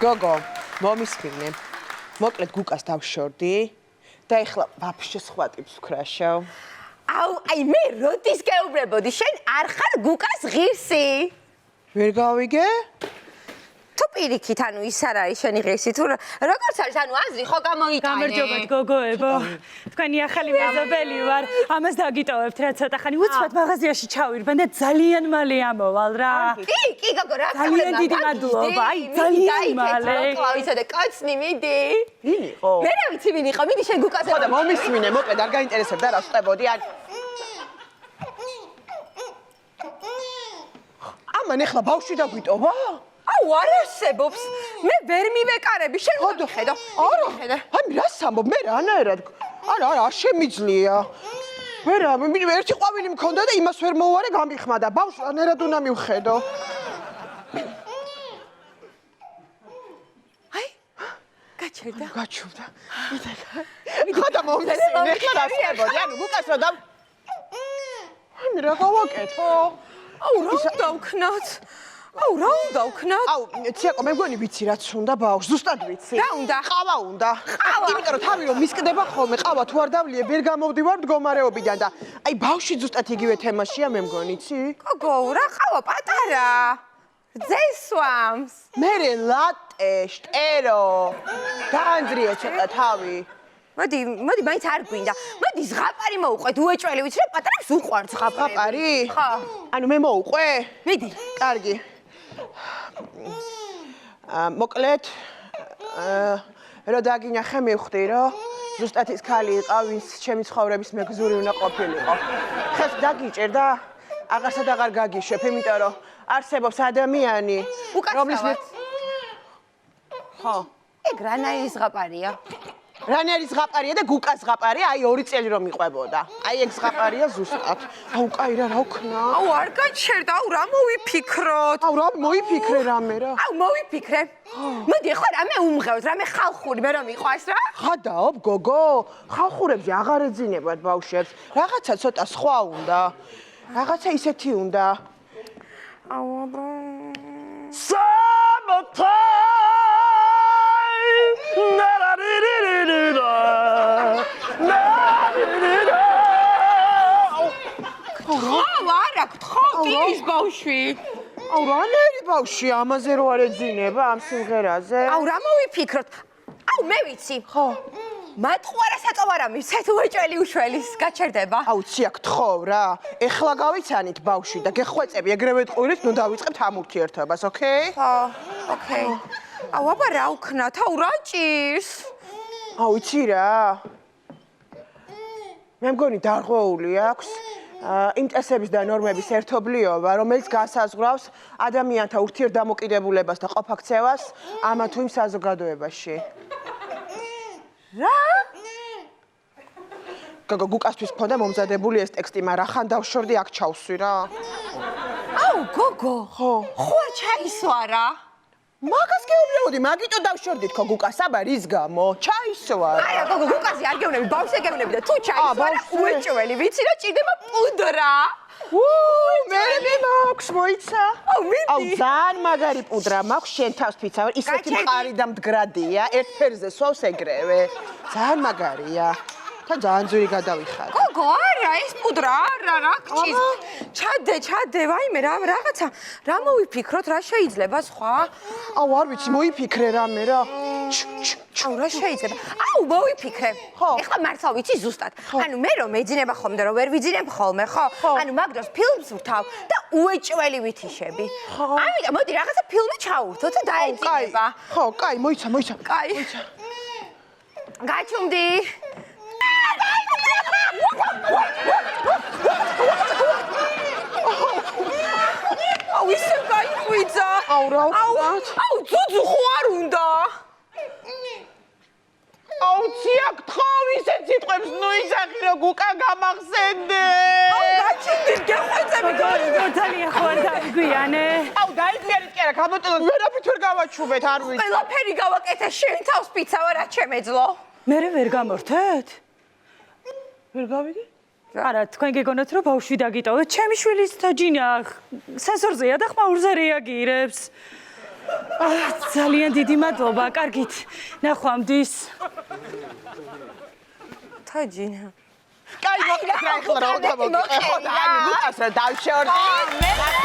გოგო, მომისმინე. მოკლედ გუკას დავშორდი და ეხლა ვაფშე სხვა ტიპს ვქრაშავ. აუ, აი მე როდის გეუბნებოდი, შენ არ ხარ გუკას ღირსი? ვერ გავიგე? თუ პირიქით, ანუ ის არ არის შენი ღირსი, თუ როგორც არის, ანუ აზრი ხო გამოიტანე. გამარჯობათ გოგოებო. თქვენი ახალი მეზობელი ვარ. ამას დაგიტოვებთ რა ცოტა ხანი. უცბად მაღაზიაში ჩავირბენ და ძალიან მალე ამოვალ რა. კი, გოგო, რა ძალიან დიდი მადლობა. აი, ძალიან მალე. კლავისა და კაცნი, მიდი. ვინ იყო? მე რა ვიცი ვინ იყო, მიდი შენ გუკას. ხო და მომისმინე, მოკლედ არ გაინტერესებდა რა ვწებოდი ან ამან ეხლა ბავშვი დაგვიტოვა? აუ, არ არსებობს. მე ვერ მივეკარები, შენ ხედა. არა, აი რას ამბობ, მე რანაირად? არა, არ შემიძლია. ვერა, მე ერთი ყვავილი მქონდა და იმას ვერ მოუვარე, გამიხმადა. ბავშვს რანაირად უნდა მივხედო? აი, გაჩერდა. გაჩუმდა. ხო და მომისმინე, ეხლა რა ვწებოდი? ანუ გუკას რა და აი რა გავაკეთო? აუ, რა უნდა ვქნათ? აუ, რა უნდა ვქნათ? აუ, ციაკო, მე მგონი ვიცი რაც უნდა ბავშვს, ზუსტად ვიცი. რა უნდა? ყავა უნდა. იმიტომ რომ თავი რომ მისკდება ხოლმე, ყავა თუ არ დავლიე, ვერ გამოვდივარ მდგომარეობიდან და აი ბავშვი ზუსტად იგივე თემაშია, მე მგონი, იცი? გოგო, რა ყავა პატარა? ძესვამს. მე ლატე, შტერო. დაანძრიე ცოტა თავი. მოდი, მაინც არ გვინდა. მოდი ზღაპარი მოუყვეთ, უეჭველი ვიცი, რომ პატარებს უყვართ ზღაპარი. ზღაპარი? ხო. ანუ მე მოუყვე? მიდი. კარგი. მოკლედ რა დაგინახე მივხვდი რომ ზუსტად ის ქალი იყო ვინც ჩემი ცხოვრების მეგზური უნდა ყოფილიყო. ხეს დაგიჭერ და აღარსად აღარ გაგიშვებ, იმიტომ რომ არსებობს ადამიანი, რომლის ხო. ეგ რანაირი ზღაპარია? რანაირი ზღაპარია და გუკა ზღაპარია, აი 2 წელი რომ იყვებოდა. აი ეგ ზღაპარია ზუსტად. აუ კაი რა ვქნა? აუ არ გაჩერდა, აუ რა მოვიფიქროთ? აუ რა მოიფიქრე რამე რა? აუ მოვიფიქრე. მოდი ახლა რამე უმღეროთ, რამე ხალხური მე რომ მიყვარს რა? ხადაობ გოგო, ხალხურებზე აღარ ეძინებათ ბავშვებს. რაღაცა ცოტა სხვა უნდა. რაღაცა ისეთი უნდა. აუ აბა. არა, გთხოვ, ტირის ბავშვი. აუ რანაირი ბავშვია, ამაზე რო არ ეძინება ამ სიმღერაზე? აუ რა მოვიფიქროთ? აუ მე ვიცი. ხო. მატყუარა საწოვარა მისცეთ უეჭველი უშველის, გაჩერდება. აუ ცია გთხოვ რა. ეხლა გავიცანით ბავშვი და გეხვეწები ეგრევე ტყუილით, ნუ დავიწყებთ ამ ურთიერთობას, ოკეი? ხო, ოკეი. აუ აბა რა ვქნათ? აუ რა ჭირს? აუ იცი რა. მე მგონი დარღვეული აქვს იმ წესების და ნორმების ერთობლიობა, რომელიც განსაზღვრავს ადამიანთა ურთიერთდამოკიდებულებას და ყოფაქცევას ამა თუ იმ საზოგადოებაში. რა? გოგო, გუკასთვის მქონდა მომზადებული ეს ტექსტი, მაგრამ ხან დავშორდი აქ ჩავსვი რა. აუ გოგო. ხო. ხო არ ჩაისვა რა? მაგას გეუბნებოდი, მაგიტო დავშორდით ხო გუკას, აბა რის გამო? ჩაისვა. არა გოგო, გუკასი არ გეუბნები, ბავშვს ეგეუბნები და თუ ჩაისვა რა უეჭველი, ვიცი რა ჭირდება პუდრა. მე მაქვს მოიცა. აუ მიდი. აუ ძალიან მაგარი პუდრა მაქვს, შენ თავს ფიცავარ, ისეთი მყარი და მდგრადია, ერთ ფერზე სვავს ეგრევე. ძალიან მაგარია. და ძალიან ძვირი გადავიხარე. გოგო, არა, ეს პუდრა არა, რა გჭირს? ჩადე, ვაიმე, რაღაცა, რა მოვიფიქროთ, რა შეიძლება სხვა? აუ არ ვიცი, მოიფიქრე რამე რა. აუ რა შეიძლება? აუ მოვიფიქრე. ხო. ეხლა მართლა ვიცი ზუსტად. ანუ მე რომ ეძინება ხოლმე, რომ ვერ ვიძინებ ხოლმე, ხო? ანუ მაგ დროს ფილმს ვთავ და უეჭველი ვითიშები. ამიტომ მოდი რაღაცა ფილმი ჩავურთოთ და დაეძინება. ხო, კაი, მოიცა. კაი. გაჩუმდი. აუ ისე გაიყვიძა. აუ რა ვქნათ? აუ ძუძუ ხო არ უნდა? აუ ცია გთხოვ ისეთ სიტყვებს ნუ იცახი რომ გუკა გამახსენდე. აუ გაჩუმდით გეხვეწები გოგო, ძალიან ხო არ დაიგვიანე. აუ დაიწყერით კი არა, გამოტელოს ვერაფრით ვერ გავაჩუბეთ, არ ვიცი. ყველაფერი გავაკეთე, შენ თავს პიცავა რა შემეძლო. მე ვერ გამორთეთ? ვერ გავიგე? არა, თქვენ გეგონათ რომ ბავშვი დაგიტოვეთ, ჩემი შვილის და ჯინა სენსორზეა და ხმაურზე რეაგირებს. ძალიან დიდი მადლობა, კარგით. ნახვამდის. თოჯინა. კაი მოკლედ რა ეხლა რა უნდა მოგიყო? ხო და ანუ ლუკას რა დავშორდი.